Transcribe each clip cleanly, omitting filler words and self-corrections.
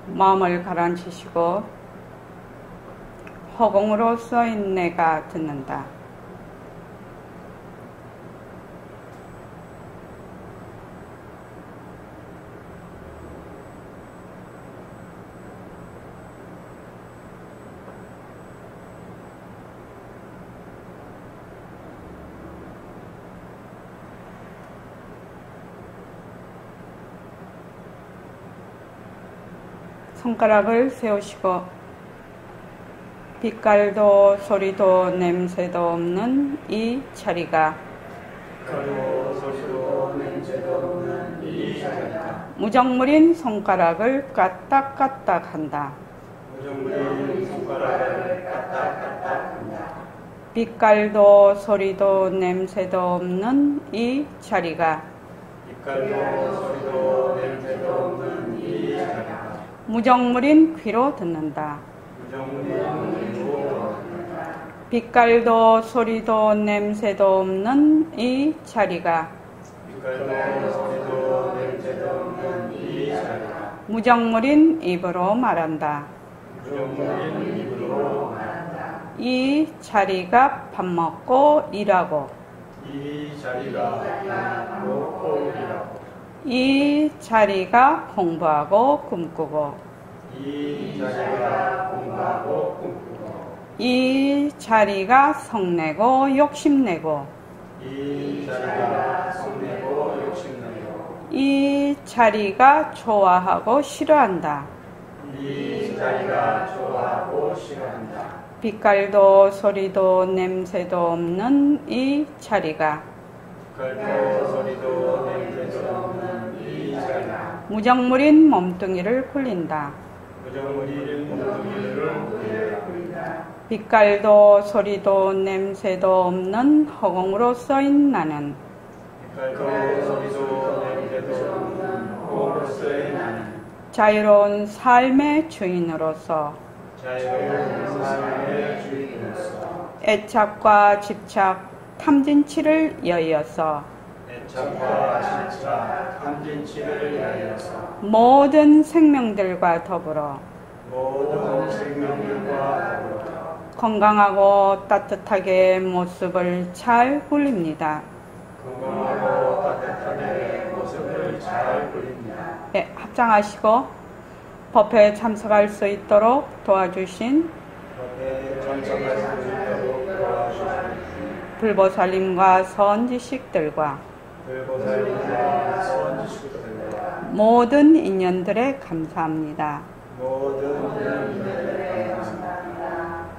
마음을 가라앉히시고 허공으로 써인 내가 듣는다. 손가락을 세우시고 빛깔도 소리도 냄새도 없는 이 자리가 무정물인 손가락을 까딱까딱 한다. 빛깔도 소리도 냄새도 없는 이 자리가 무정물인 귀로 듣는다. 빛깔도 소리도 냄새도 없는 이 자리가 무정물인 입으로 말한다. 이 자리가 밥 먹고 일하고 이 자리가 공부하고 꿈꾸고 이 자리가 성내고 욕심내고 이 자리가 좋아하고 싫어한다. 빛깔도 소리도 냄새도 없는 이 자리가 무정물인 몸뚱이를 굴린다. 빛깔도 소리도 냄새도 없는 허공으로 써인 나는 자유로운 삶의 주인으로서 애착과 집착, 탐진치를 여의어서 모든 생명들과 더불어 건강하고 따뜻하게 모습을 잘 굴립니다. 네, 합장하시고 법회에 참석할 수 있도록 도와주신 불보살님과 선지식들과 모든 인연들에 감사합니다.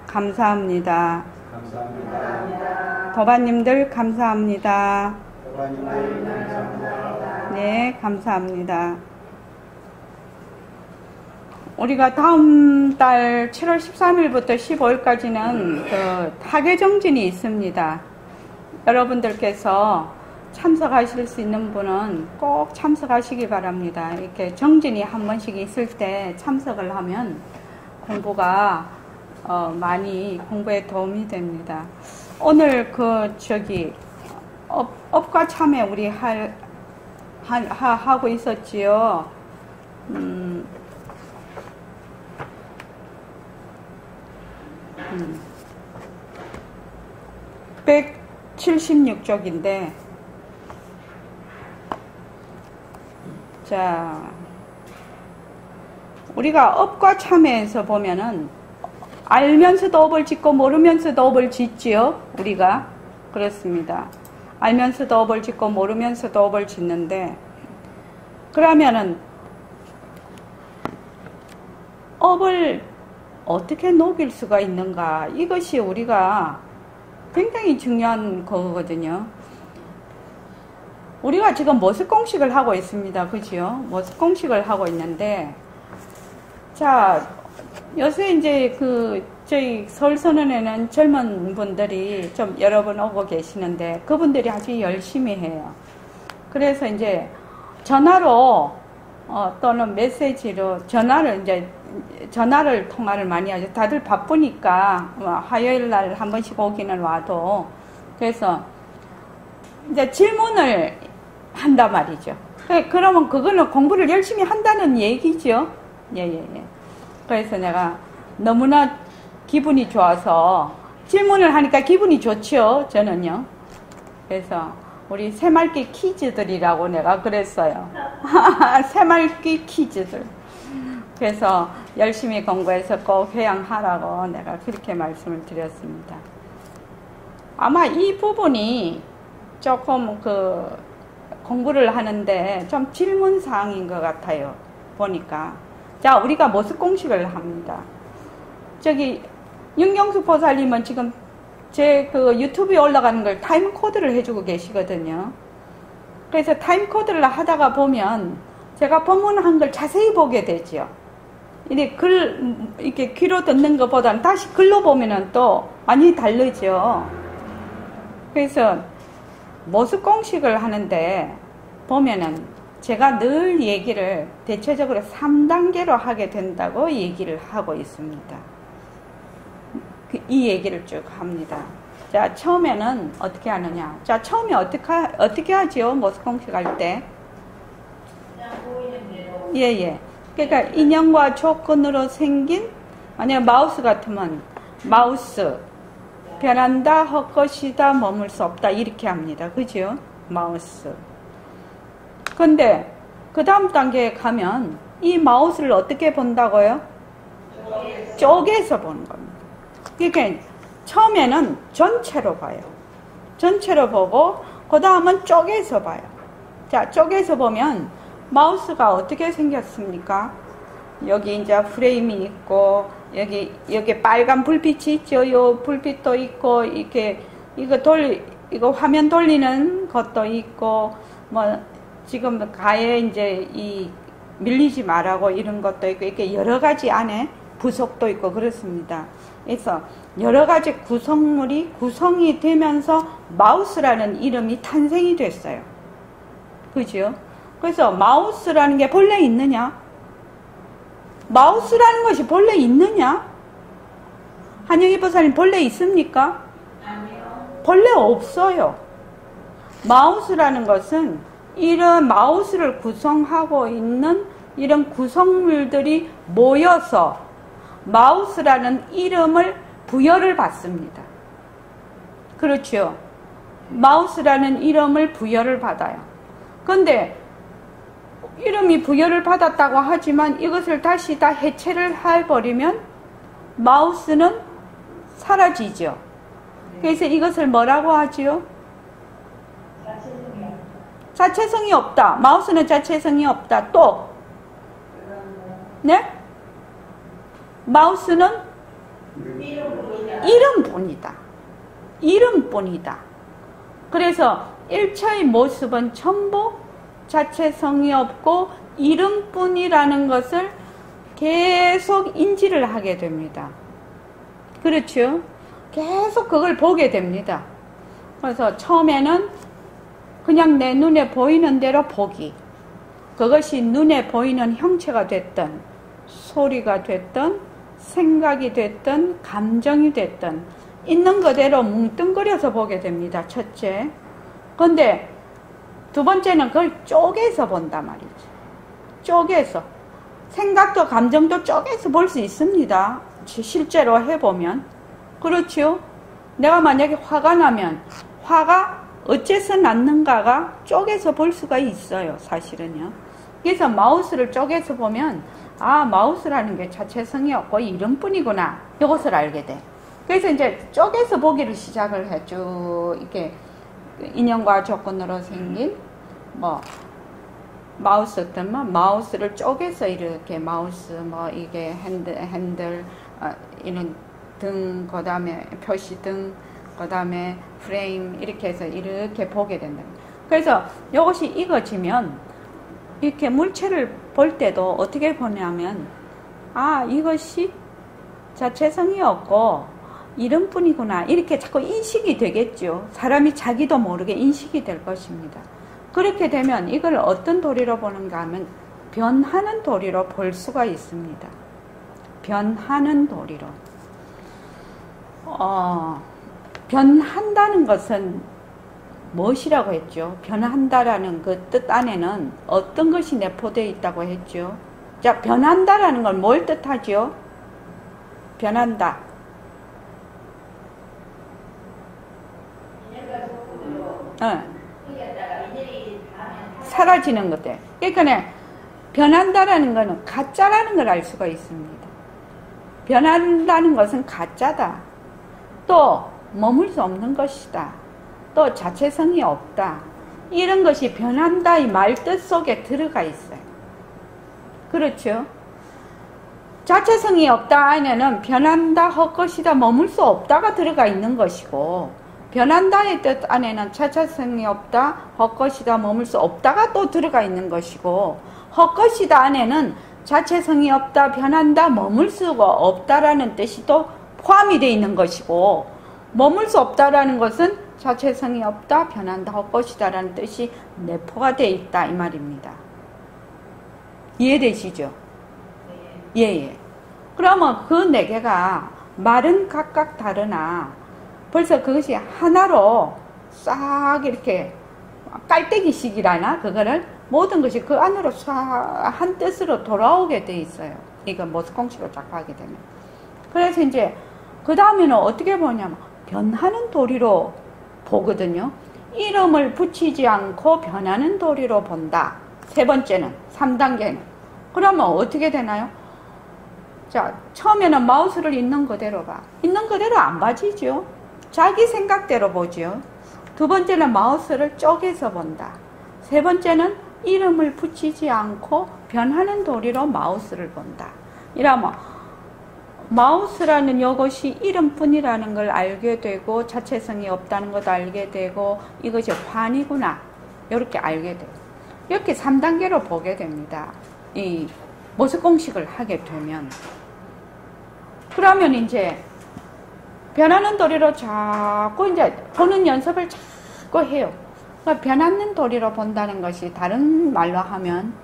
감사합니다. 도반님들 감사합니다. 네, 감사합니다. 우리가 다음 달 7월 13일부터 15일까지는 그 타계정진이 있습니다. 여러분들께서 참석하실 수 있는 분은 꼭 참석하시기 바랍니다. 이렇게 정진이 한 번씩 있을 때 참석을 하면 공부가 많이 공부에 도움이 됩니다. 오늘 업과 참여 우리 하고 있었지요. 176쪽인데, 자, 우리가 업과 참여에서 보면은, 알면서도 업을 짓고 모르면서도 업을 짓지요, 우리가. 그렇습니다. 알면서도 업을 짓고 모르면서도 업을 짓는데, 그러면은, 업을 어떻게 녹일 수가 있는가? 이것이 우리가 굉장히 중요한 거거든요. 우리가 지금 모습 공식을 하고 있습니다. 그죠? 모습 공식을 하고 있는데, 자, 요새 이제 저희 서울선언에는 젊은 분들이 좀 여러 분 오고 계시는데, 그분들이 아주 열심히 해요. 그래서 이제 전화로, 또는 메시지로 전화를 통화를 많이 하죠. 다들 바쁘니까 화요일 날 한 번씩 오기는 와도. 그래서 이제 질문을 한단 말이죠. 그러면 그거는 공부를 열심히 한다는 얘기죠. 예. 그래서 내가 너무나 기분이 좋아서 질문을 하니까 기분이 좋죠, 저는요. 그래서 우리 새말기 퀴즈들이라고 내가 그랬어요. 새말기 퀴즈들. 그래서 열심히 공부해서 꼭 회양하라고 내가 그렇게 말씀을 드렸습니다. 아마 이 부분이 조금 공부를 하는데 좀 질문사항인 것 같아요. 보니까. 자, 우리가 모습 공식을 합니다. 저기, 윤경수 보살님은 지금 제 유튜브에 올라가는 걸 타임코드를 해주고 계시거든요. 그래서 타임코드를 하다가 보면 제가 법문한 걸 자세히 보게 되죠. 이렇게 귀로 듣는 것보다는 다시 글로 보면은 또 많이 다르죠. 그래서 모습 공식을 하는데 보면은 제가 늘 얘기를 대체적으로 3단계로 하게 된다고 얘기를 하고 있습니다. 이 얘기를 쭉 합니다. 자, 처음에는 어떻게 하느냐. 자, 처음에 어떻게 하지요? 모습 공식 할 때? 그냥 보이는 대로. 예. 그러니까 인연과 조건으로 생긴, 만약 마우스 같으면 마우스, 변한다, 헛것이다, 머물 수 없다, 이렇게 합니다. 그죠? 마우스. 근데 그 다음 단계에 가면 이 마우스를 어떻게 본다고요? 쪼개서 보는 겁니다. 그러니까 처음에는 전체로 봐요. 전체로 보고 그 다음은 쪼개서 봐요. 자, 쪼개서 보면 마우스가 어떻게 생겼습니까? 여기 이제 프레임이 있고 여기 빨간 불빛이 있죠. 요 불빛도 있고 이거 화면 돌리는 것도 있고 뭐 지금 가에 이제 이 밀리지 말라고 이런 것도 있고 이렇게 여러 가지 안에 부속도 있고 그렇습니다. 그래서 여러 가지 구성이 되면서 마우스라는 이름이 탄생이 됐어요. 그죠? 그래서 마우스라는 게 본래 있느냐? 마우스라는 것이 본래 있느냐? 한영희 보살님 본래 있습니까? 아니요. 본래 없어요. 마우스라는 것은 이런 마우스를 구성하고 있는 이런 구성물들이 모여서 마우스라는 이름을 부여를 받습니다. 그렇죠? 마우스라는 이름을 부여를 받아요. 근데 이름이 부여를 받았다고 하지만 이것을 다시 다 해체를 해버리면 마우스는 사라지죠. 그래서 이것을 뭐라고 하지요? 자체성이 없다. 마우스는 자체성이 없다. 또 네? 마우스는 이름뿐이다. 이름뿐이다. 그래서 일체의 모습은 전부 자체성이 없고 이름뿐이라는 것을 계속 인지를 하게 됩니다. 그렇죠? 계속 그걸 보게 됩니다. 그래서 처음에는 그냥 내 눈에 보이는 대로 보기. 그것이 눈에 보이는 형체가 됐든 소리가 됐든 생각이 됐든 감정이 됐든 있는 그대로 뭉뚱그려서 보게 됩니다. 첫째. 근데 두 번째는 그걸 쪼개서 본단 말이죠. 쪼개서. 생각도 감정도 쪼개서 볼 수 있습니다. 실제로 해보면. 그렇죠? 내가 만약에 화가 나면 화가 어째서 났는가가 쪼개서 볼 수가 있어요. 사실은요. 그래서 마우스를 쪼개서 보면 아, 마우스라는 게 자체성이 없고 이름뿐이구나. 이것을 알게 돼. 그래서 이제 쪼개서 보기를 시작을 해. 쭉 이렇게 인연과 조건으로 생긴 뭐 마우스 같으면 마우스를 쪼개서 이렇게 마우스 뭐 이게 핸들 이런 등, 그 다음에 표시등, 그 다음에 프레임 이렇게 해서 이렇게 보게 된다. 그래서 이것이 익어지면 이렇게 물체를 볼 때도 어떻게 보냐면 아, 이것이 자체성이 없고 이름뿐이구나 이렇게 자꾸 인식이 되겠죠. 사람이 자기도 모르게 인식이 될 것입니다. 그렇게 되면 이걸 어떤 도리로 보는가 하면 변하는 도리로 볼 수가 있습니다. 변하는 도리로. 변한다는 것은 무엇이라고 했죠? 변한다라는 그 뜻 안에는 어떤 것이 내포되어 있다고 했죠? 자, 변한다라는 건 뭘 뜻하죠? 변한다. 사라지는 것들. 그러니까 변한다라는 것은 가짜라는 걸 알 수가 있습니다. 변한다는 것은 가짜다. 또 머물 수 없는 것이다. 또 자체성이 없다. 이런 것이 변한다 이 말뜻 속에 들어가 있어요. 그렇죠? 자체성이 없다 안에는 변한다, 헛것이다, 머물 수 없다가 들어가 있는 것이고, 변한다의 뜻 안에는 자체성이 없다, 헛것이다, 머물 수 없다가 또 들어가 있는 것이고, 헛것이다 안에는 자체성이 없다, 변한다, 머물 수가 없다라는 뜻이 또 포함이 되어 있는 것이고, 머물 수 없다라는 것은 자체성이 없다, 변한다, 헛것이다라는 뜻이 내포가 되어 있다 이 말입니다. 이해되시죠? 예. 그러면 그 네 개가 말은 각각 다르나 벌써 그것이 하나로 싹 이렇게 깔때기식이라나 그거를 모든 것이 그 안으로 싹 한 뜻으로 돌아오게 돼 있어요. 이거 모습공식으로 자꾸 하게 되면. 그래서 이제 그 다음에는 어떻게 보냐면 변하는 도리로 보거든요. 이름을 붙이지 않고 변하는 도리로 본다. 세 번째는 3단계는 그러면 어떻게 되나요? 자, 처음에는 마우스를 있는 그대로 봐. 있는 그대로 안 봐지죠. 자기 생각대로 보죠. 두 번째는 마우스를 쪼개서 본다. 세 번째는 이름을 붙이지 않고 변하는 도리로 마우스를 본다. 이러면 마우스라는 이것이 이름뿐이라는 걸 알게 되고 자체성이 없다는 것도 알게 되고 이것이 환이구나 이렇게 알게 돼요. 이렇게 3단계로 보게 됩니다. 이 모습공식을 하게 되면. 그러면 이제 변하는 도리로 자꾸 이제 보는 연습을 자꾸 해요. 그러니까 변하는 도리로 본다는 것이 다른 말로 하면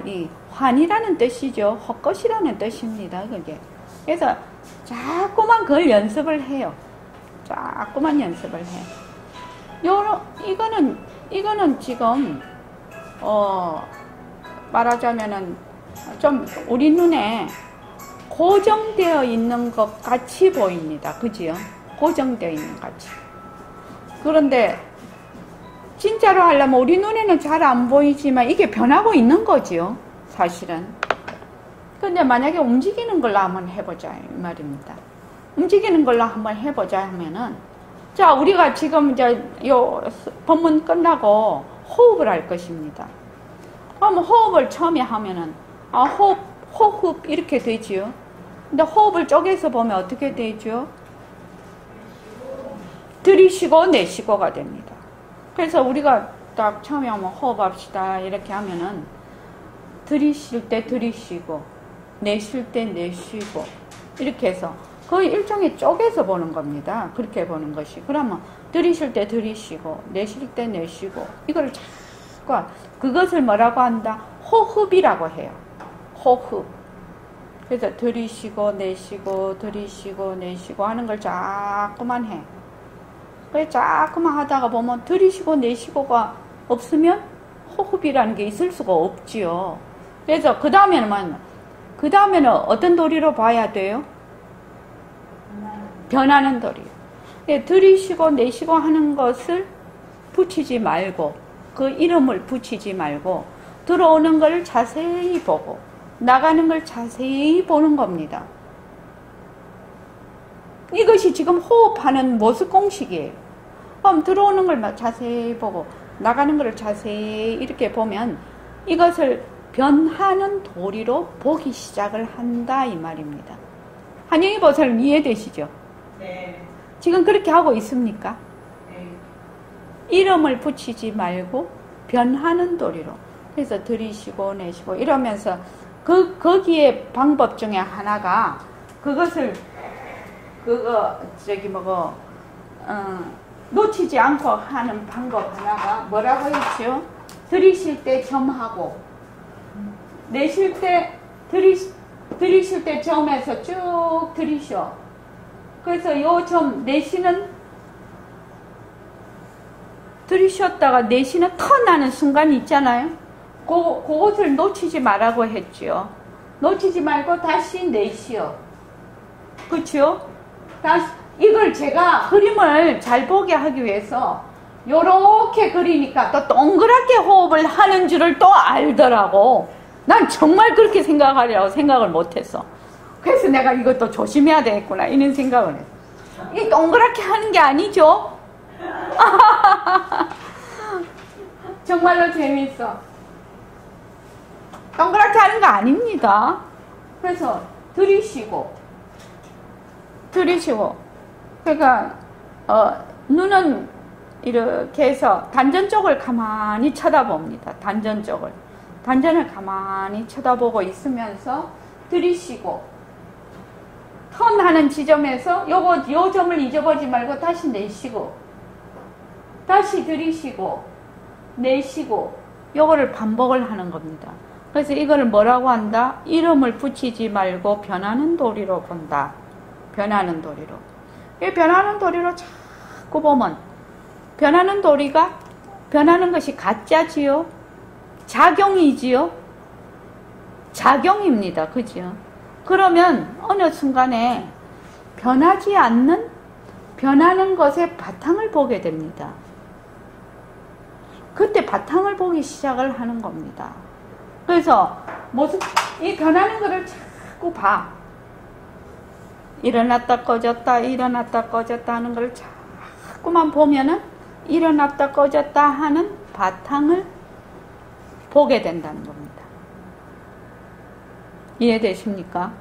이 환이라는 뜻이죠. 헛것이라는 뜻입니다. 그게. 그래서 자꾸만 그걸 연습을 해요. 자꾸만 연습을 해. 이거는 지금 말하자면은 좀 우리 눈에 고정되어 있는 것 같이 보입니다. 그지요? 고정되어 있는 것 같이. 그런데 진짜로 하려면 우리 눈에는 잘 안 보이지만 이게 변하고 있는 거지요. 사실은. 근데 만약에 움직이는 걸로 한번 해보자 이 말입니다. 움직이는 걸로 한번 해보자 하면은 자, 우리가 지금 이제 요 본문 끝나고 호흡을 할 것입니다. 그럼 호흡을 처음에 하면은 호흡 이렇게 되지요. 근데 호흡을 쪼개서 보면 어떻게 되죠? 들이쉬고 내쉬고가 됩니다. 그래서 우리가 딱 처음에 한번 호흡합시다 이렇게 하면은 들이쉴 때 들이쉬고 내쉴 때 내쉬고 이렇게 해서 거의 일종의 쪼개서 보는 겁니다. 그렇게 보는 것이. 그러면 들이쉴 때 들이쉬고 내쉴 때 내쉬고 이걸 자꾸 그것을 뭐라고 한다? 호흡이라고 해요. 호흡. 그래서 들이쉬고 내쉬고 들이쉬고 내쉬고 하는 걸 자꾸만 해. 그래 자꾸만 하다가 보면 들이쉬고 내쉬고가 없으면 호흡이라는 게 있을 수가 없지요. 그래서 그 다음에는 어떤 도리로 봐야 돼요? 변하는 도리. 들이쉬고 내쉬고 하는 것을 붙이지 말고 그 이름을 붙이지 말고 들어오는 걸 자세히 보고 나가는 걸 자세히 보는 겁니다. 이것이 지금 호흡하는 모습 공식이에요. 그럼 들어오는 걸 자세히 보고 나가는 걸 자세히 이렇게 보면 이것을 변하는 도리로 보기 시작을 한다 이 말입니다. 한영희 보살님 이해되시죠? 네. 지금 그렇게 하고 있습니까? 네. 이름을 붙이지 말고 변하는 도리로. 그래서 들이쉬고 내쉬고 이러면서 거기에 방법 중에 하나가 그것을 놓치지 않고 하는 방법 하나가 뭐라고 했죠? 들이쉴 때 점하고 내쉴 때 들이쉴 때 점에서 쭉 들이쉬어. 그래서 요 점 내쉬는 들이쉬었다가 내쉬는 터 나는 순간이 있잖아요. 그것을 놓치지 말라고 했지요. 놓치지 말고 다시 내시오. 그치요? 다시, 이걸 제가 그림을 잘 보게 하기 위해서 요렇게 그리니까 또 동그랗게 호흡을 하는 줄을 또 알더라고. 난 정말 그렇게 생각하려고 생각을 못했어. 그래서 내가 이것도 조심해야 되겠구나 이런 생각을 했어. 이 동그랗게 하는 게 아니죠? 정말로 재밌어. 동그랗게 하는 거 아닙니다. 그래서 들이쉬고 그러니까 눈은 이렇게 해서 단전 쪽을 가만히 쳐다봅니다. 단전을 가만히 쳐다보고 있으면서 들이쉬고 턴하는 지점에서 요 점을 잊어버리지 말고 다시 내쉬고 다시 들이쉬고 내쉬고 요거를 반복을 하는 겁니다. 그래서 이거를 뭐라고 한다? 이름을 붙이지 말고 변하는 도리로 본다. 변하는 도리로. 이 변하는 도리로 자꾸 보면 변하는 도리가 변하는 것이 가짜지요? 작용이지요? 작용입니다. 그죠? 그러면 어느 순간에 변하지 않는 변하는 것의 바탕을 보게 됩니다. 그때 바탕을 보기 시작을 하는 겁니다. 그래서 이 변하는 것을 자꾸 봐. 일어났다 꺼졌다 일어났다 꺼졌다 하는 걸 자꾸만 보면은 일어났다 꺼졌다 하는 바탕을 보게 된다는 겁니다. 이해되십니까?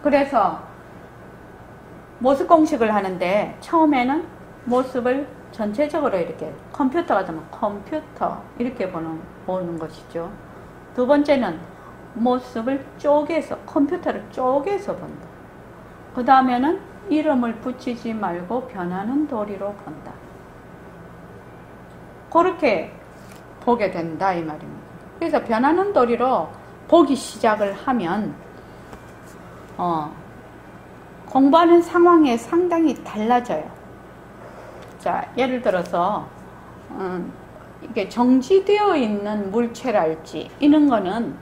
그래서 모습 공식을 하는데 처음에는 모습을 전체적으로 이렇게 컴퓨터가 되면 컴퓨터 이렇게 보는 것이죠. 두 번째는 모습을 쪼개서 컴퓨터를 쪼개서 본다. 그 다음에는 이름을 붙이지 말고 변하는 도리로 본다. 그렇게 보게 된다 이 말입니다. 그래서 변하는 도리로 보기 시작을 하면 공부하는 상황에 상당히 달라져요. 자, 예를 들어서 이게 정지되어 있는 물체랄지 이런 거는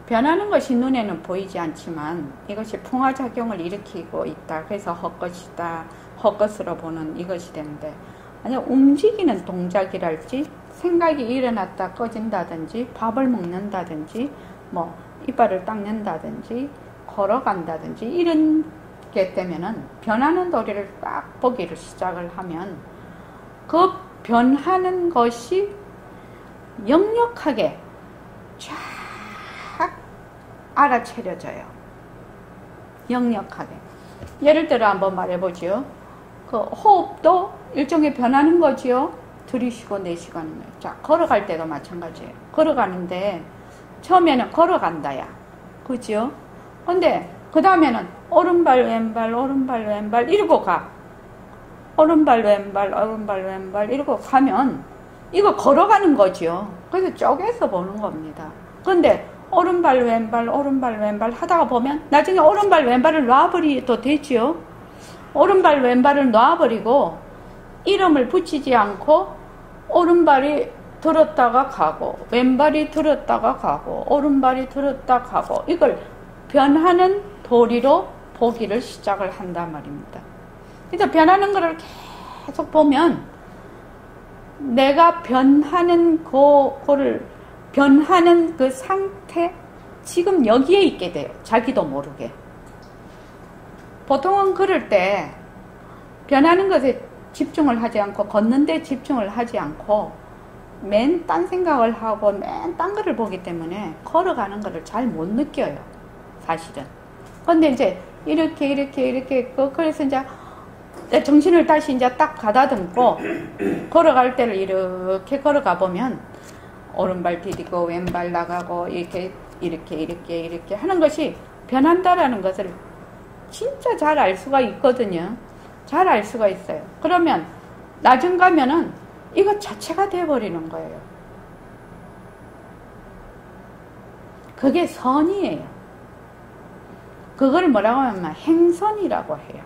변하는 것이 눈에는 보이지 않지만 이것이 풍화작용을 일으키고 있다. 그래서 헛것이다. 헛것으로 보는 이것이 되는데 만약 움직이는 동작이랄지 생각이 일어났다 꺼진다든지 밥을 먹는다든지 뭐 이빨을 닦는다든지 걸어간다든지 이런 게 되면은 변하는 도리를 딱 보기를 시작을 하면 그 변하는 것이 역력하게 쫙 알아차려져요. 역력하게. 예를 들어 한번 말해보죠. 그 호흡도 일종의 변하는 거지요. 들이쉬고 내쉬고 하는 거예요. 자, 걸어갈 때도 마찬가지예요. 걸어가는데 처음에는 걸어간다야. 그죠? 근데 그 다음에는 오른발 왼발 오른발 왼발 이러고 가. 오른발 왼발 오른발 왼발 이러고 가면 이거 걸어가는 거죠. 그래서 쪼개서 보는 겁니다. 근데 오른발 왼발 오른발 왼발 하다가 보면 나중에 오른발 왼발을 놔버려도 되지요. 오른발 왼발을 놔버리고 이름을 붙이지 않고 오른발이 들었다가 가고 왼발이 들었다가 가고 오른발이 들었다 가고 이걸 변하는 도리로 보기를 시작을 한단 말입니다. 그래서 변하는 거를 계속 보면 내가 변하는 그거를 변하는 그 상태 지금 여기에 있게 돼요. 자기도 모르게. 보통은 그럴 때 변하는 것에 집중을 하지 않고 걷는 데 집중을 하지 않고 맨 딴 생각을 하고 맨 딴 거를 보기 때문에 걸어가는 거를 잘 못 느껴요. 사실은. 근데 이제 이렇게 그래서 이제 정신을 다시 이제 딱 가다듬고 걸어갈 때를 이렇게 걸어가 보면 오른발 디디고 왼발 나가고 이렇게 하는 것이 변한다라는 것을 진짜 잘 알 수가 있거든요. 잘 알 수가 있어요. 그러면 나중 가면은 이것 자체가 돼버리는 거예요. 그게 선이에요. 그걸 뭐라고 하면 행선이라고 해요.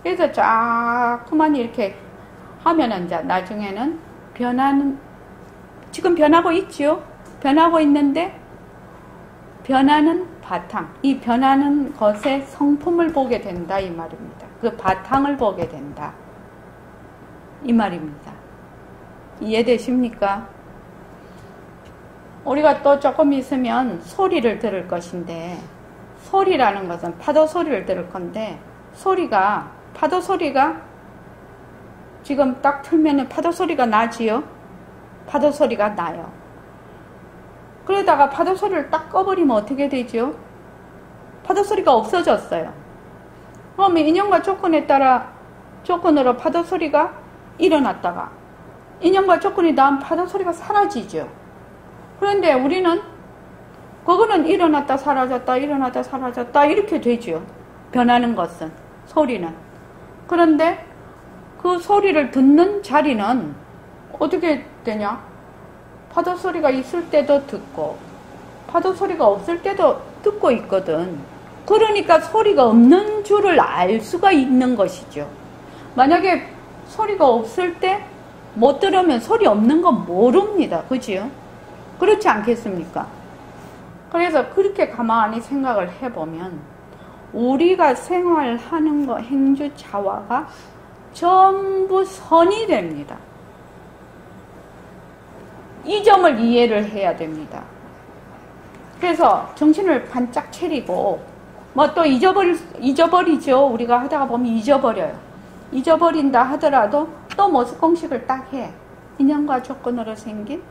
그래서 자꾸만 이렇게 하면은 이제 나중에는 지금 변하고 있지요? 변하고 있는데 변하는 바탕, 이 변하는 것의 성품을 보게 된다 이 말입니다. 그 바탕을 보게 된다 이 말입니다. 이해되십니까? 우리가 또 조금 있으면 소리를 들을 것인데, 소리라는 것은 파도 소리를 들을 건데, 파도 소리가 지금 딱 틀면은 파도 소리가 나지요? 파도 소리가 나요. 그러다가 파도 소리를 딱 꺼버리면 어떻게 되죠? 파도 소리가 없어졌어요. 그러면 인연과 조건에 따라 조건으로 파도 소리가 일어났다가 인연과 조건이 닿은 파도 소리가 사라지죠. 그런데 우리는 그거는 일어났다 사라졌다 일어났다 사라졌다 이렇게 되죠. 변하는 것은, 소리는. 그런데 그 소리를 듣는 자리는 어떻게 되냐? 파도 소리가 있을 때도 듣고 파도 소리가 없을 때도 듣고 있거든. 그러니까 소리가 없는 줄을 알 수가 있는 것이죠. 만약에 소리가 없을 때 못 들으면 소리 없는 건 모릅니다. 그지요? 그렇지 않겠습니까? 그래서 그렇게 가만히 생각을 해보면 우리가 생활하는 거, 행주 자화가 전부 선이 됩니다. 이 점을 이해를 해야 됩니다. 그래서 정신을 반짝 차리고 뭐 또 잊어버리죠. 우리가 하다가 보면 잊어버려요. 잊어버린다 하더라도 또 모습 공식을 딱 해. 인연과 조건으로 생긴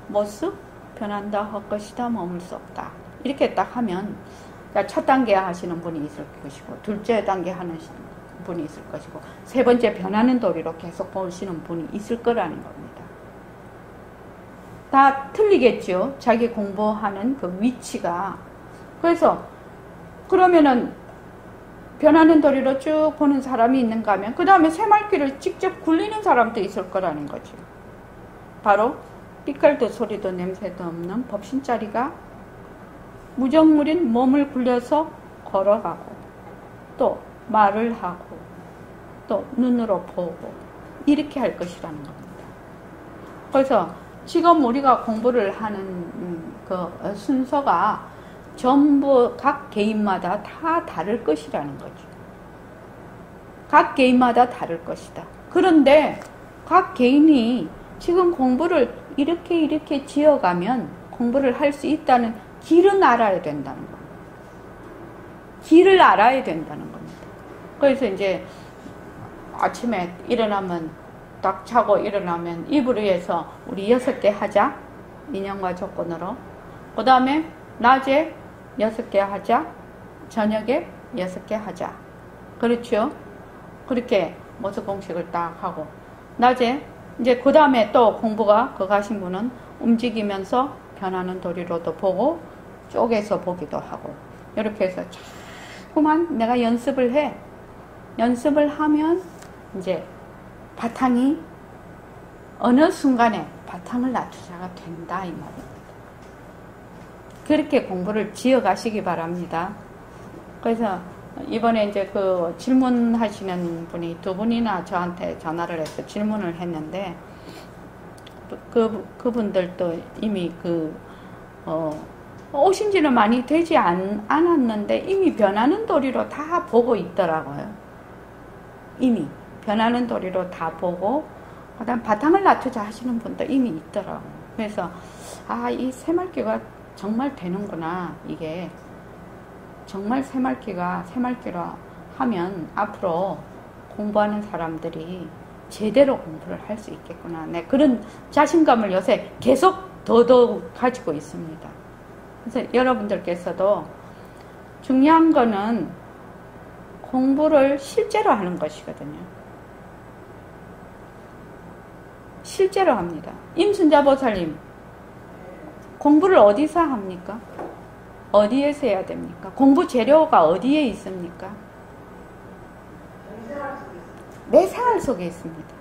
모습 변한다 할 것이다 머물 수 없다. 이렇게 딱 하면 첫 단계 하시는 분이 있을 것이고 둘째 단계 하는 분이 있을 것이고 세 번째 변하는 도리로 계속 보시는 분이 있을 거라는 겁니다. 다 틀리겠죠. 자기 공부하는 그 위치가. 그래서 그러면은 변하는 도리로 쭉 보는 사람이 있는가 하면 그 다음에 새말귀를 직접 굴리는 사람도 있을 거라는 거죠. 바로 빛깔도 소리도 냄새도 없는 법신자리가 무정물인 몸을 굴려서 걸어가고 또 말을 하고 또 눈으로 보고 이렇게 할 것이라는 겁니다. 그래서 지금 우리가 공부를 하는 그 순서가 전부 각 개인마다 다 다를 것이라는 거죠. 각 개인마다 다를 것이다. 그런데 각 개인이 지금 공부를 이렇게 지어가면 공부를 할 수 있다는 길은 알아야 된다는 겁니다. 길을 알아야 된다는 겁니다. 그래서 이제 아침에 일어나면 딱 자고 일어나면 입을 위해서 우리 6개 하자. 인연과 조건으로. 그 다음에 낮에 6개 하자. 저녁에 6개 하자. 그렇죠? 그렇게 모습 공식을 딱 하고 낮에 이제 그 다음에 또 공부가 그거 하신 분은 움직이면서 변하는 도리로도 보고 쪼개서 보기도 하고 이렇게 해서 자꾸만 내가 연습을 해. 연습을 하면 이제 바탕이 어느 순간에 바탕을 낮추자가 된다 이 말입니다. 그렇게 공부를 지어가시기 바랍니다. 그래서 이번에 이제 그 질문하시는 분이 2분이나 저한테 전화를 해서 질문을 했는데 그분들도 이미 오신 지는 많이 되지 않았는데 이미 변하는 도리로 다 보고 있더라고요. 이미 변하는 도리로 다 보고 그다음 바탕을 낮추자 하시는 분도 이미 있더라고요. 그래서 이 새말귀가 정말 되는구나. 이게 정말 새말귀로 하면 앞으로 공부하는 사람들이 제대로 공부를 할 수 있겠구나. 네, 그런 자신감을 요새 계속 더더욱 가지고 있습니다. 그래서 여러분들께서도 중요한 거는 공부를 실제로 하는 것이거든요. 실제로 합니다. 임순자보살님 공부를 어디서 합니까? 어디에서 해야 됩니까? 공부 재료가 어디에 있습니까? 내 생활 속에 있습니다.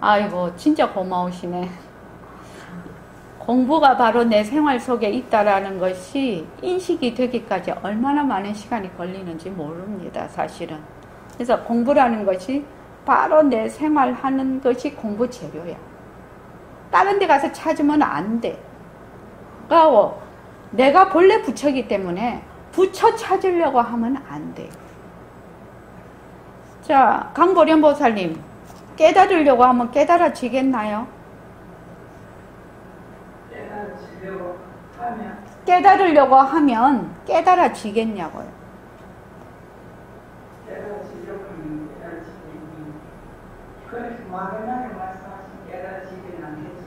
아이고 진짜 고마우시네. 공부가 바로 내 생활 속에 있다라는 것이 인식이 되기까지 얼마나 많은 시간이 걸리는지 모릅니다. 사실은. 그래서 공부라는 것이 바로 내 생활하는 것이 공부 재료야. 다른 데 가서 찾으면 안 돼. 그러니까 내가 본래 부처이기 때문에 부처 찾으려고 하면 안 돼. 자, 강보련보살님, 깨달으려고 하면 깨달아지겠나요? 깨달으려고 하면 깨달아지겠냐고요. 깨달아지려고 하면 깨달아지겠니? 그렇게 막연하게 말씀하시면 깨달아지긴 않겠지.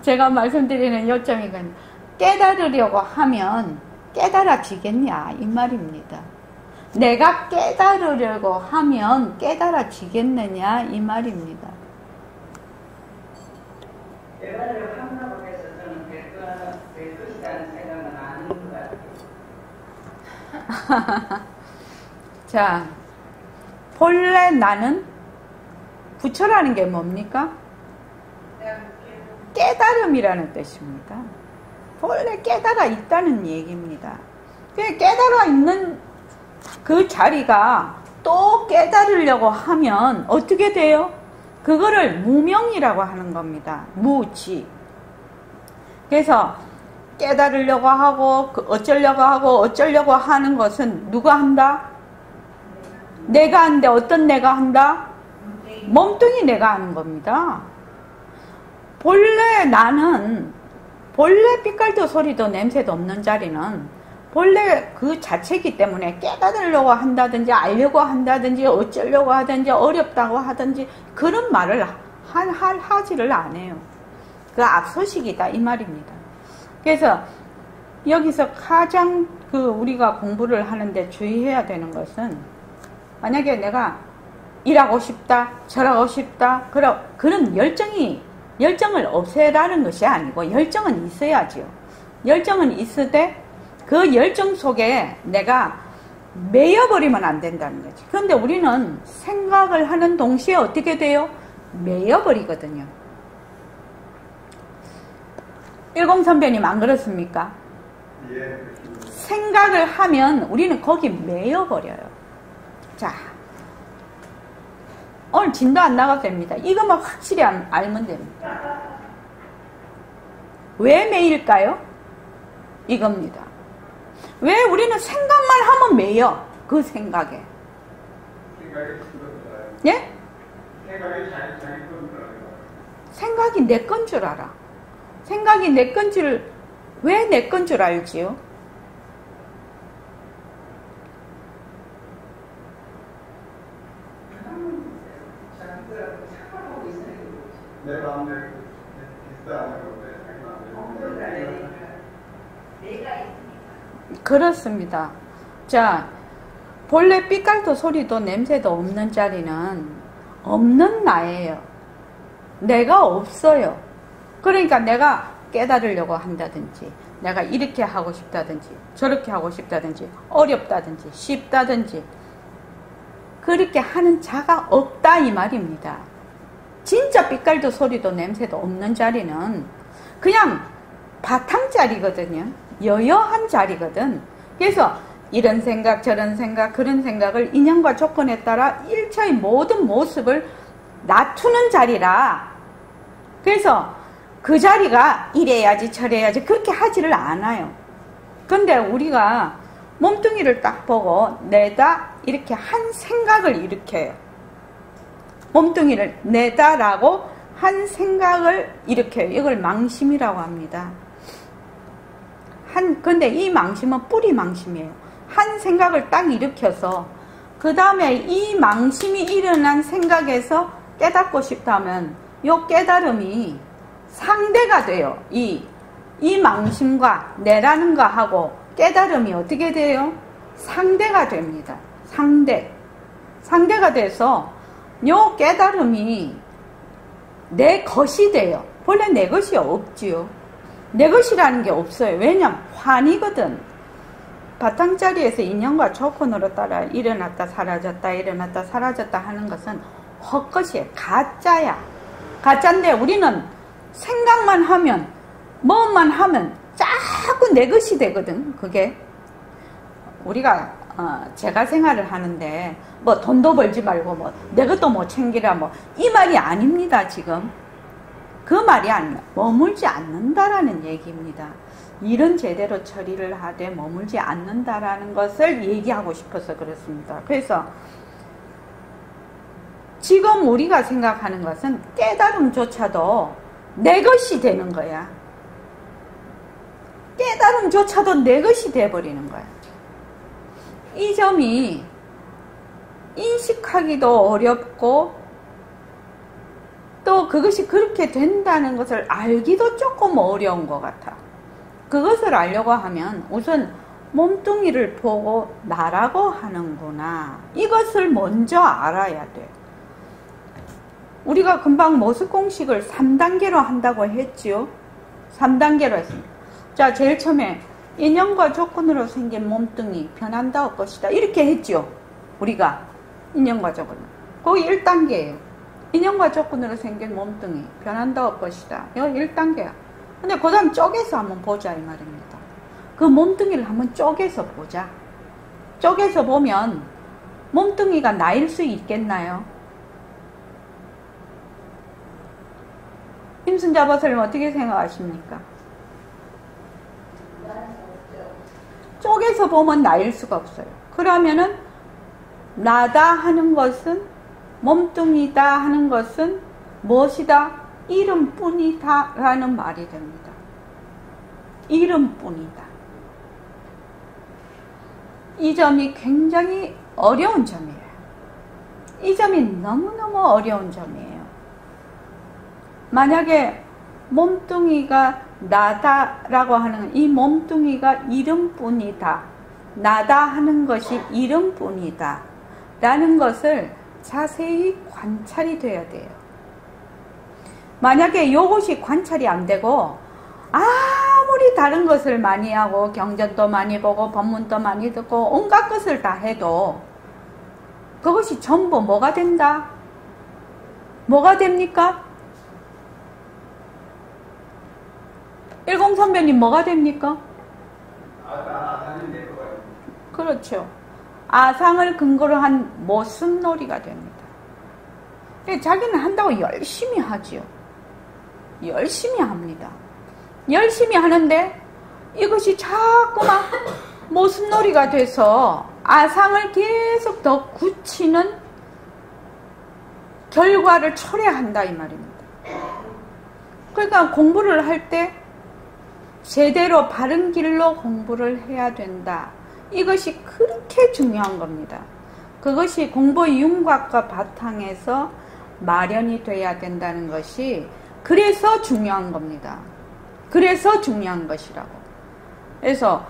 제가 말씀드리는 요점이 깨달으려고 하면 깨달아지겠냐 이 말입니다. 내가 깨달으려고 하면 깨달아지겠느냐 이 말입니다. 깨달으려고 한다고 해서 저는 될 것이라는 생각은 아닌 것 같아요. 자, 본래 나는 부처라는 게 뭡니까? 깨달음이라는 뜻입니다. 본래 깨달아 있다는 얘기입니다. 깨달아 있는 그 자리가 또 깨달으려고 하면 어떻게 돼요? 그거를 무명이라고 하는 겁니다. 무지. 그래서 깨달으려고 하고 어쩌려고 하는 것은 누가 한다? 내가 한데 어떤 내가 한다? 몸뚱이 내가 하는 겁니다. 본래 나는 본래 빛깔도 소리도 냄새도 없는 자리는 본래 그 자체이기 때문에 깨달으려고 한다든지 알려고 한다든지 어쩌려고 하든지 어렵다고 하든지 그런 말을 하지를 안 해요. 그 앞서식이다 이 말입니다. 그래서 여기서 가장 우리가 공부를 하는데 주의해야 되는 것은 만약에 내가 일하고 싶다 저하고 싶다 그런 열정을 없애라는 것이 아니고 열정은 있어야지요. 열정은 있으되 그 열정 속에 내가 매여버리면 안 된다는 거지. 그런데 우리는 생각을 하는 동시에 어떻게 돼요? 매여버리거든요. 10선배님 안 그렇습니까? 예. 생각을 하면 우리는 거기 매여버려요. 자, 오늘 진도 안 나가도 됩니다. 이것만 확실히 알면 됩니다. 왜 매일까요? 이겁니다. 왜 우리는 생각만 하면 매여? 그 생각에. 생각이 친구들아요. 예? 생각이 자기 건 줄 알아요. 생각이 내 건 줄 알아. 생각이 내 건 줄, 왜 내 건 줄 알지요? 내 마음대로 비슷하다고 생각하는데. 그렇습니다. 자, 본래 빛깔도 소리도 냄새도 없는 자리는 없는 나예요. 내가 없어요. 그러니까 내가 깨달으려고 한다든지 내가 이렇게 하고 싶다든지 저렇게 하고 싶다든지 어렵다든지 쉽다든지 그렇게 하는 자가 없다 이 말입니다. 진짜 빛깔도 소리도 냄새도 없는 자리는 그냥 바탕자리거든요. 여여한 자리거든. 그래서 이런 생각 저런 생각 그런 생각을 인연과 조건에 따라 일체의 모든 모습을 놔두는 자리라. 그래서 그 자리가 이래야지 저래야지 그렇게 하지를 않아요. 근데 우리가 몸뚱이를 딱 보고 내다 이렇게 한 생각을 일으켜요. 몸뚱이를 내다라고 한 생각을 일으켜요. 이걸 망심이라고 합니다. 근데 이 망심은 뿌리 망심이에요. 한 생각을 딱 일으켜서 그 다음에 이 망심이 일어난 생각에서 깨닫고 싶다면 이 깨달음이 상대가 돼요. 이 망심과 내라는 거하고 깨달음이 어떻게 돼요? 상대가 됩니다. 상대가 돼서 이 깨달음이 내 것이 돼요. 본래 내 것이 없지요. 내 것이라는 게 없어요. 왜냐면 환이거든. 바탕자리에서 인연과 조건으로 따라 일어났다 사라졌다 일어났다 사라졌다 하는 것은 헛것이에요. 가짜야. 가짜인데 우리는 생각만 하면 뭐만 하면 자꾸 내 것이 되거든. 그게 우리가 제가 생활을 하는데 뭐 돈도 벌지 말고 뭐 내 것도 못 챙기라 뭐 이 말이 아닙니다. 지금 그 말이 아니에요. 머물지 않는다라는 얘기입니다. 일은 제대로 처리를 하되 머물지 않는다라는 것을 얘기하고 싶어서 그렇습니다. 그래서 지금 우리가 생각하는 것은 깨달음조차도 내 것이 되는 거야. 깨달음조차도 내 것이 돼버리는 거야. 이 점이 인식하기도 어렵고 또 그것이 그렇게 된다는 것을 알기도 조금 어려운 것 같아. 그것을 알려고 하면 우선 몸뚱이를 보고 나라고 하는구나. 이것을 먼저 알아야 돼. 우리가 금방 모습 공식을 3단계로 한다고 했지요. 3단계로 했습니다. 자, 제일 처음에 인연과 조건으로 생긴 몸뚱이 변한다 할 것이다. 이렇게 했죠. 우리가 인연과 조건. 거기 1단계예요. 인연과 조건으로 생긴 몸뚱이 변한다 할 것이다. 이거 1단계야. 근데 그 다음 쪼개서 한번 보자 이 말입니다. 그 몸뚱이를 한번 쪼개서 보자. 쪼개서 보면 몸뚱이가 나일 수 있겠나요? 임순자 아버님 어떻게 생각하십니까? 쪼개서 보면 나일 수가 없어요. 그러면은 나다 하는 것은 몸뚱이다 하는 것은 무엇이다? 이름뿐이다 라는 말이 됩니다. 이름뿐이다. 이 점이 굉장히 어려운 점이에요. 이 점이 너무너무 어려운 점이에요. 만약에 몸뚱이가 나다라고 하는 이 몸뚱이가 이름뿐이다. 나다 하는 것이 이름뿐이다. 라는 것을 자세히 관찰이 돼야 돼요. 만약에 이것이 관찰이 안 되고 아무리 다른 것을 많이 하고 경전도 많이 보고 법문도 많이 듣고 온갖 것을 다 해도 그것이 전부 뭐가 된다? 뭐가 됩니까? 10 선배님 뭐가 됩니까? 아상이 될 것 같아요. 그렇죠. 아상을 근거로 한 모순놀이가 됩니다. 자기는 한다고 열심히 하지요. 열심히 합니다. 열심히 하는데 이것이 자꾸만 모순놀이가 돼서 아상을 계속 더 굳히는 결과를 초래한다 이 말입니다. 그러니까 공부를 할 때 제대로 바른 길로 공부를 해야 된다. 이것이 그렇게 중요한 겁니다. 그것이 공부의 윤곽과 바탕에서 마련이 돼야 된다는 것이 그래서 중요한 겁니다. 그래서 중요한 것이라고. 그래서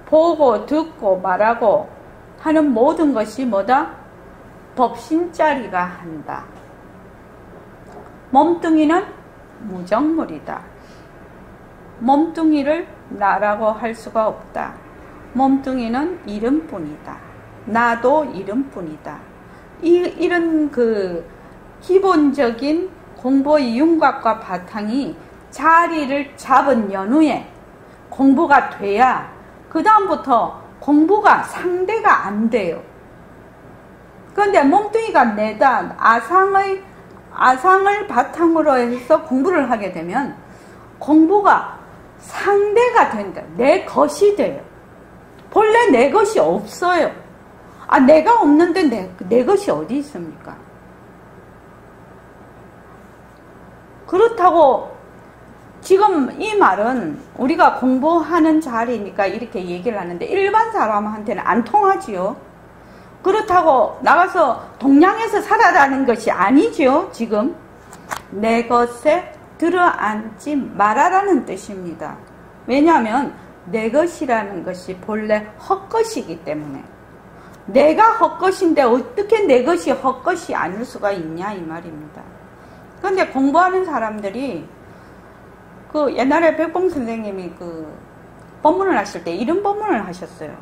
보고 듣고 말하고 하는 모든 것이 뭐다? 법신자리가 한다. 몸뚱이는 무정물이다. 몸뚱이를 나라고 할 수가 없다. 몸뚱이는 이름뿐이다. 나도 이름뿐이다. 이런 그 기본적인 공부의 윤곽과 바탕이 자리를 잡은 연후에 공부가 돼야 그 다음부터 공부가 상대가 안 돼요. 그런데 몸뚱이가 내다 아상을 바탕으로 해서 공부를 하게 되면 공부가 상대가 된다. 내 것이 돼요. 본래 내 것이 없어요. 내가 없는데 내 것이 어디 있습니까? 그렇다고 지금 이 말은 우리가 공부하는 자리니까 이렇게 얘기를 하는데 일반 사람한테는 안 통하지요. 그렇다고 나가서 동양에서 살아라는 것이 아니죠. 지금 내 것에 들어앉지 말아라는 뜻입니다. 왜냐하면 내 것이라는 것이 본래 헛것이기 때문에 내가 헛것인데 어떻게 내 것이 헛것이 아닐 수가 있냐 이 말입니다. 그런데 공부하는 사람들이 그 옛날에 백봉 선생님이 그 법문을 하실 때 이런 법문을 하셨어요.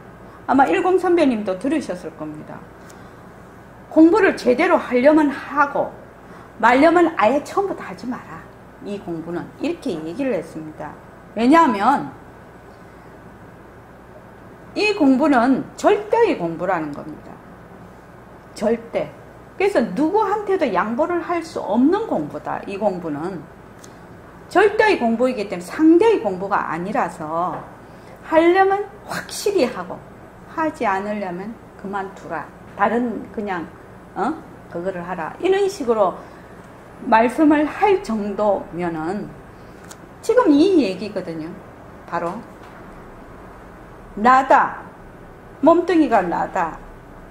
아마 10 선배님도 들으셨을 겁니다. 공부를 제대로 하려면 하고 말려면 아예 처음부터 하지 마라. 이 공부는 이렇게 얘기를 했습니다. 왜냐하면 이 공부는 절대의 공부라는 겁니다. 절대. 그래서 누구한테도 양보를 할 수 없는 공부다. 이 공부는 절대의 공부이기 때문에 상대의 공부가 아니라서 하려면 확실히 하고 하지 않으려면 그만두라. 다른 그냥 그거를 하라. 이런 식으로 말씀을 할 정도면은 지금 이 얘기거든요. 바로 나다. 몸뚱이가 나다.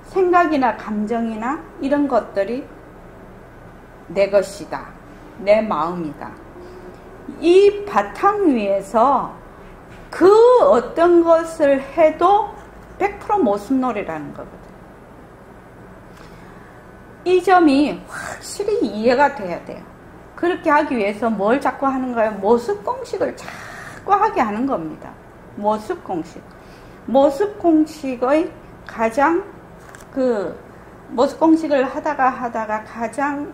생각이나 감정이나 이런 것들이 내 것이다. 내 마음이다. 이 바탕 위에서 그 어떤 것을 해도 100% 모순놀이라는 거거든. 이 점이 확실히 이해가 돼야 돼요. 그렇게 하기 위해서 뭘 자꾸 하는 거예요? 모습공식을 자꾸 하게 하는 겁니다. 모습공식. 모습공식의 가장 모습공식을 하다가 가장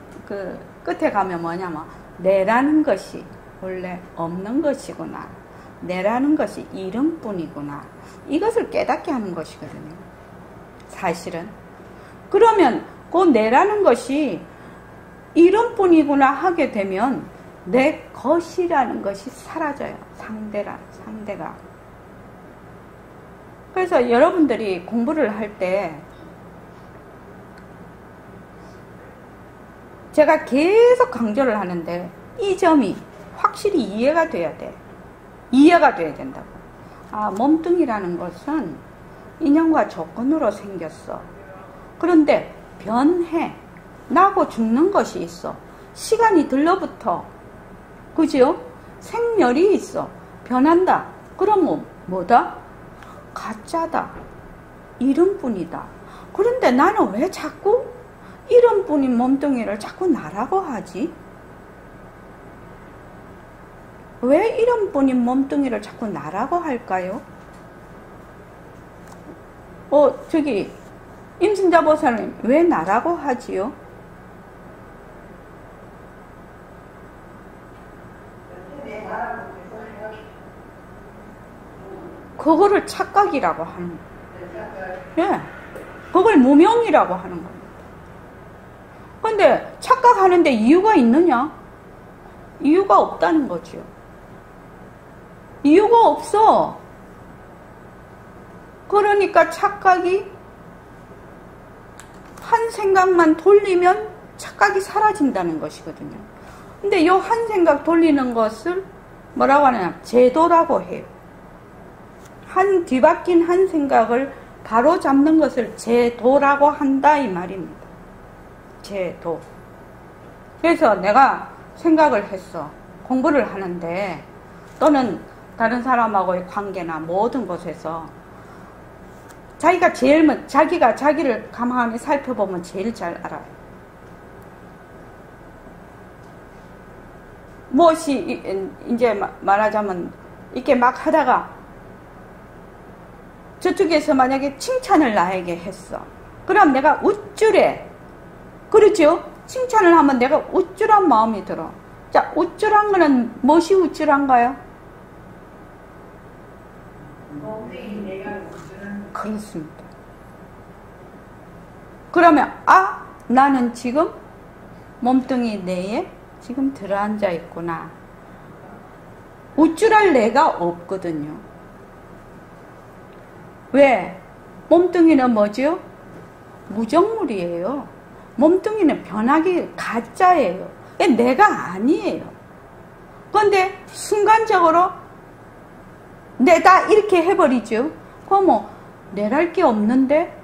끝에 가면 뭐냐면 내라는 것이 원래 없는 것이구나. 내라는 것이 이름뿐이구나. 이것을 깨닫게 하는 것이거든요. 사실은. 그러면 그 내라는 것이 이름뿐이구나 하게 되면 내 것이라는 것이 사라져요. 상대가. 그래서 여러분들이 공부를 할 때 제가 계속 강조를 하는데 이 점이 확실히 이해가 돼야 돼. 이해가 돼야 된다고. 몸뚱이라는 것은 인연과 조건으로 생겼어. 그런데 변해. 나고 죽는 것이 있어. 시간이 들러붙어. 그죠? 생멸이 있어. 변한다. 그러면 뭐다? 가짜다. 이름뿐이다. 그런데 나는 왜 자꾸 이름뿐인 몸뚱이를 자꾸 나라고 하지? 왜 이름뿐인 몸뚱이를 자꾸 나라고 할까요? 저기 임순자 보살님 왜 나라고 하지요? 그거를 착각이라고 하는 거예요. 예, 그걸 무명이라고 하는 겁니다. 근데 착각하는데 이유가 있느냐? 이유가 없다는 거죠. 이유가 없어. 그러니까 착각이 한 생각만 돌리면 착각이 사라진다는 것이거든요. 근데 이 한 생각 돌리는 것을 뭐라고 하냐? 제도라고 해요. 뒤바뀐 한 생각을 바로 잡는 것을 제도라고 한다 이 말입니다. 제도. 그래서 내가 생각을 했어. 공부를 하는데 또는 다른 사람하고의 관계나 모든 것에서 자기가 자기를 가만히 살펴보면 제일 잘 알아요. 무엇이 이제 말하자면 이렇게 막 하다가 저쪽에서 만약에 칭찬을 나에게 했어. 그럼 내가 우쭐해. 그렇죠? 칭찬을 하면 내가 우쭐한 마음이 들어. 자, 우쭐한 거는 무엇이 우쭐한가요? 그렇습니다. 그러면 나는 지금 몸뚱이 내에 지금 들어앉아 있구나. 우쭐할 내가 없거든요. 왜? 몸뚱이는 뭐죠? 무정물이에요. 몸뚱이는 변하기 가짜예요. 내가 아니에요. 그런데 순간적으로 내다 이렇게 해버리죠. 그럼 내랄 게 없는데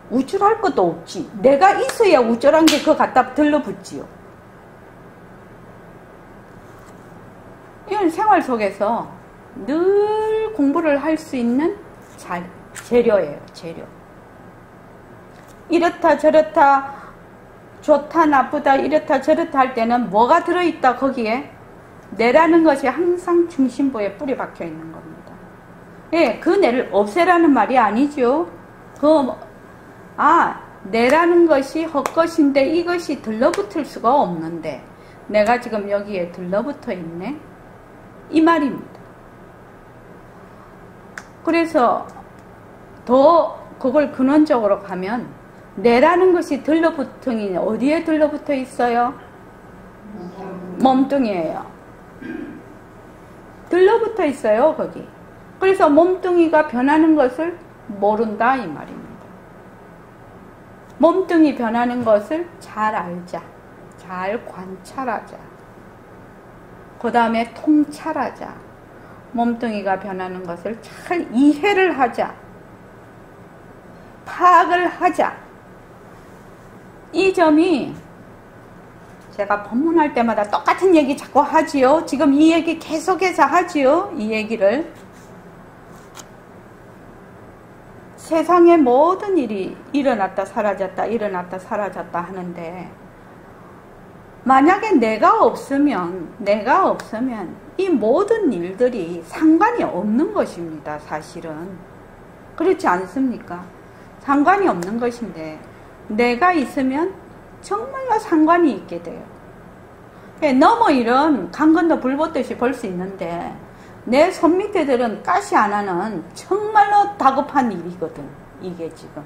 우쭐할 것도 없지. 내가 있어야 우쭐한 게 그거 갖다 들러붙지요. 이건 생활 속에서 늘 공부를 할 수 있는 재료예요. 재료. 이렇다 저렇다 좋다 나쁘다 이렇다 저렇다 할 때는 뭐가 들어있다 거기에? 내라는 것이 항상 중심부에 뿌리 박혀 있는 겁니다. 예, 그 내를 없애라는 말이 아니죠. 내라는 것이 헛것인데 이것이 들러붙을 수가 없는데 내가 지금 여기에 들러붙어 있네? 이 말입니다. 그래서 더 그걸 근원적으로 가면 내라는 것이 들러붙은 어디에 들러붙어 있어요? 몸뚱이에요. 들러붙어 있어요, 거기. 그래서 몸뚱이가 변하는 것을 모른다 이 말입니다. 몸뚱이 변하는 것을 잘 알자. 잘 관찰하자. 그 다음에 통찰하자. 몸뚱이가 변하는 것을 잘 이해를 하자. 파악을 하자. 이 점이 제가 법문할 때마다 똑같은 얘기 자꾸 하지요. 지금 이 얘기 계속해서 하지요. 이 얘기를. 세상의 모든 일이 일어났다 사라졌다 일어났다 사라졌다 하는데 만약에 내가 없으면 이 모든 일들이 상관이 없는 것입니다. 사실은. 그렇지 않습니까? 상관이 없는 것인데 내가 있으면 정말로 상관이 있게 돼요. 너무 이런 강 건너 불 보듯이 볼 수 있는데 내 손 밑에들은 가시 하나는 정말로 다급한 일이거든. 이게 지금.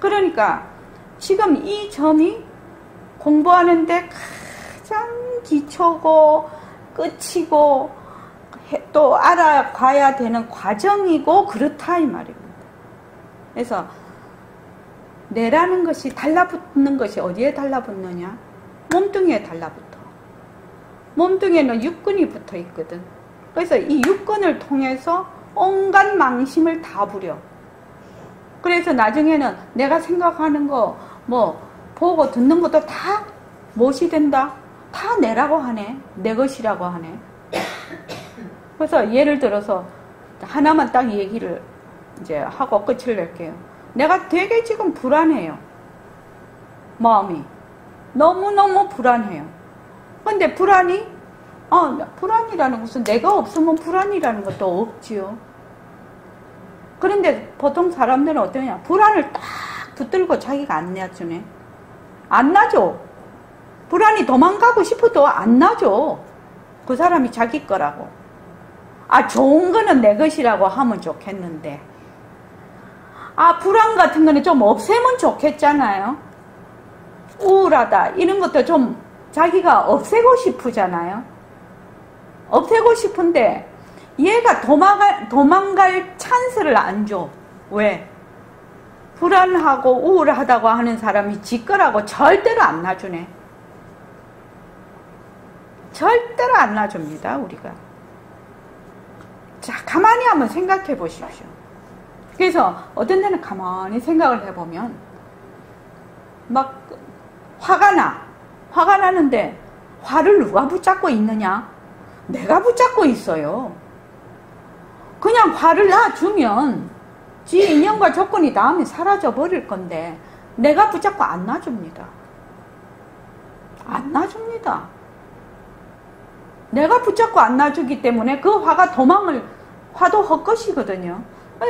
그러니까 지금 이 점이 공부하는데 가장 기초고 끝이고 또 알아가야 되는 과정이고 그렇다 이 말입니다. 그래서 내라는 것이 달라붙는 것이 어디에 달라붙느냐? 몸뚱이에 달라붙어. 몸뚱이에는 육근이 붙어 있거든. 그래서 이 육근을 통해서 온갖 망심을 다 부려. 그래서 나중에는 내가 생각하는 거, 보고 듣는 것도 다 무엇이 된다? 다 내라고 하네. 내 것이라고 하네. 그래서 예를 들어서 하나만 딱 얘기를 이제 하고 끝을 낼게요. 내가 되게 지금 불안해요. 마음이. 너무너무 불안해요. 근데 불안이라는 것은 내가 없으면 불안이라는 것도 없지요. 그런데 보통 사람들은 어떠냐? 불안을 딱 붙들고 자기가 안 놔주네. 안 놔줘. 불안이 도망가고 싶어도 안 놔줘. 그 사람이 자기 거라고. 좋은 거는 내 것이라고 하면 좋겠는데. 불안 같은 거는 좀 없애면 좋겠잖아요. 우울하다. 이런 것도 좀 자기가 없애고 싶으잖아요. 없애고 싶은데 얘가 도망갈 찬스를 안 줘. 왜? 불안하고 우울하다고 하는 사람이 지 거라고 절대로 안 놔주네. 절대로 안 놔줍니다, 우리가. 자, 가만히 한번 생각해 보십시오. 그래서 어떤 데는 가만히 생각을 해보면 막 화가 나는데 화를 누가 붙잡고 있느냐? 내가 붙잡고 있어요. 그냥 화를 놔주면 지 인연과 조건이 다음에 사라져 버릴 건데 내가 붙잡고 안 놔줍니다. 안 놔줍니다. 내가 붙잡고 안 놔주기 때문에 그 화가 화도 헛것이거든요.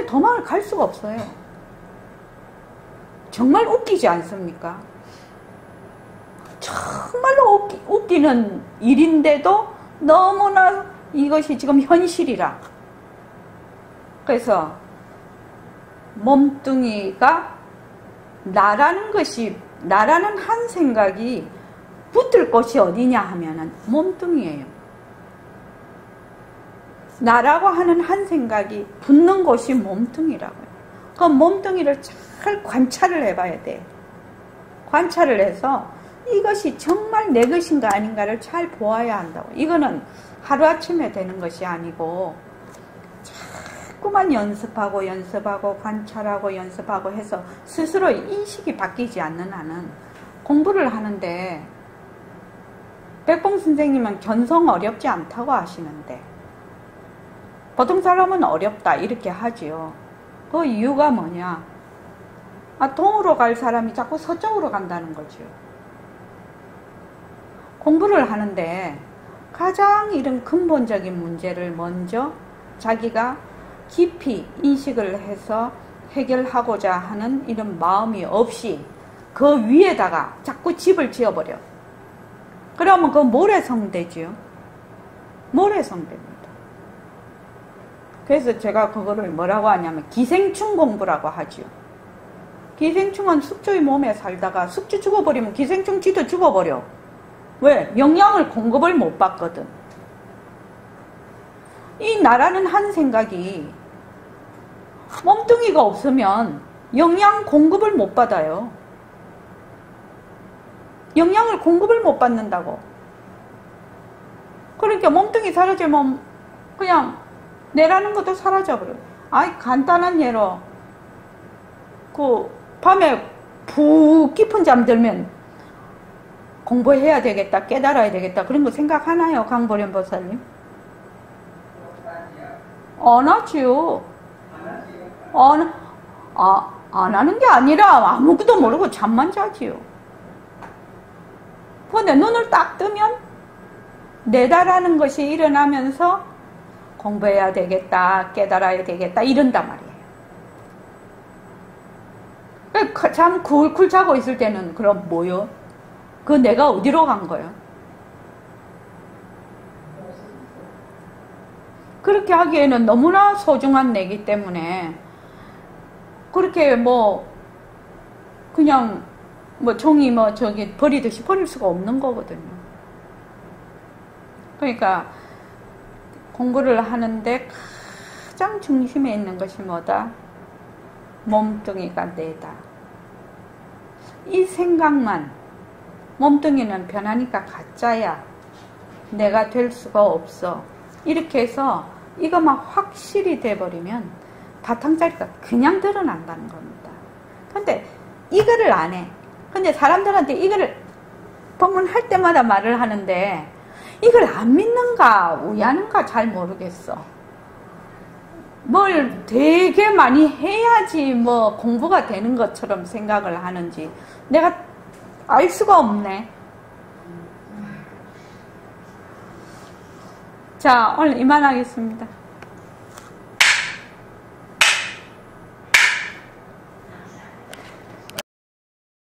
도망을 갈 수가 없어요. 정말 웃기지 않습니까? 정말로 웃기는 일인데도 너무나 이것이 지금 현실이라. 그래서 몸뚱이가 나라는 한 생각이 붙을 곳이 어디냐 하면은 몸뚱이에요. 나라고 하는 한 생각이 붙는 곳이 몸뚱이라고요. 그 몸뚱이를 잘 관찰을 해봐야 돼. 관찰을 해서 이것이 정말 내 것인가 아닌가를 잘 보아야 한다고. 이거는 하루아침에 되는 것이 아니고 자꾸만 연습하고 관찰하고 연습하고 해서 스스로 인식이 바뀌지 않는 한은 공부를 하는데 백봉 선생님은 견성 어렵지 않다고 하시는데 보통 사람은 어렵다 이렇게 하지요. 그 이유가 뭐냐? 동으로 갈 사람이 자꾸 서쪽으로 간다는 거죠. 공부를 하는데 가장 이런 근본적인 문제를 먼저 자기가 깊이 인식을 해서 해결하고자 하는 이런 마음이 없이 그 위에다가 자꾸 집을 지어버려. 그러면 그 모래성 되지요. 모래성 됩니다. 그래서 제가 그거를 뭐라고 하냐면 기생충 공부라고 하죠. 기생충은 숙주의 몸에 살다가 숙주 죽어버리면 기생충 지도 죽어버려. 왜? 영양을 공급을 못 받거든. 이 나라는 한 생각이 몸뚱이가 없으면 영양 공급을 못 받아요. 영양을 공급을 못 받는다고. 그러니까 몸뚱이 사라지면 그냥 내라는 것도 사라져버려요. 아이, 간단한 예로 그 밤에 푹 깊은 잠 들면 공부해야 되겠다, 깨달아야 되겠다, 그런 거 생각하나요, 강보련 보살님? 안 하지요. 안 하는 게 아니라 아무것도 모르고 잠만 자지요. 근데 눈을 딱 뜨면 내다라는 것이 일어나면서 공부해야 되겠다, 깨달아야 되겠다, 이런단 말이에요. 잠 쿨쿨 자고 있을 때는 그럼 뭐요? 그 내가 어디로 간 거예요? 그렇게 하기에는 너무나 소중한 내기 때문에 그렇게 그냥 종이 저기 버리듯이 버릴 수가 없는 거거든요. 그러니까 공부를 하는데 가장 중심에 있는 것이 뭐다? 몸뚱이가 내다. 이 생각만, 몸뚱이는 변하니까 가짜야, 내가 될 수가 없어, 이렇게 해서 이것만 확실히 돼버리면 바탕자리가 그냥 드러난다는 겁니다. 근데 이거를 안 해. 근데 사람들한테 이거를 법문할 때마다 말을 하는데 이걸 안 믿는가 우야는가 잘 모르겠어. 뭘 되게 많이 해야지 공부가 되는 것처럼 생각을 하는지 내가 알 수가 없네. 자, 오늘 이만하겠습니다.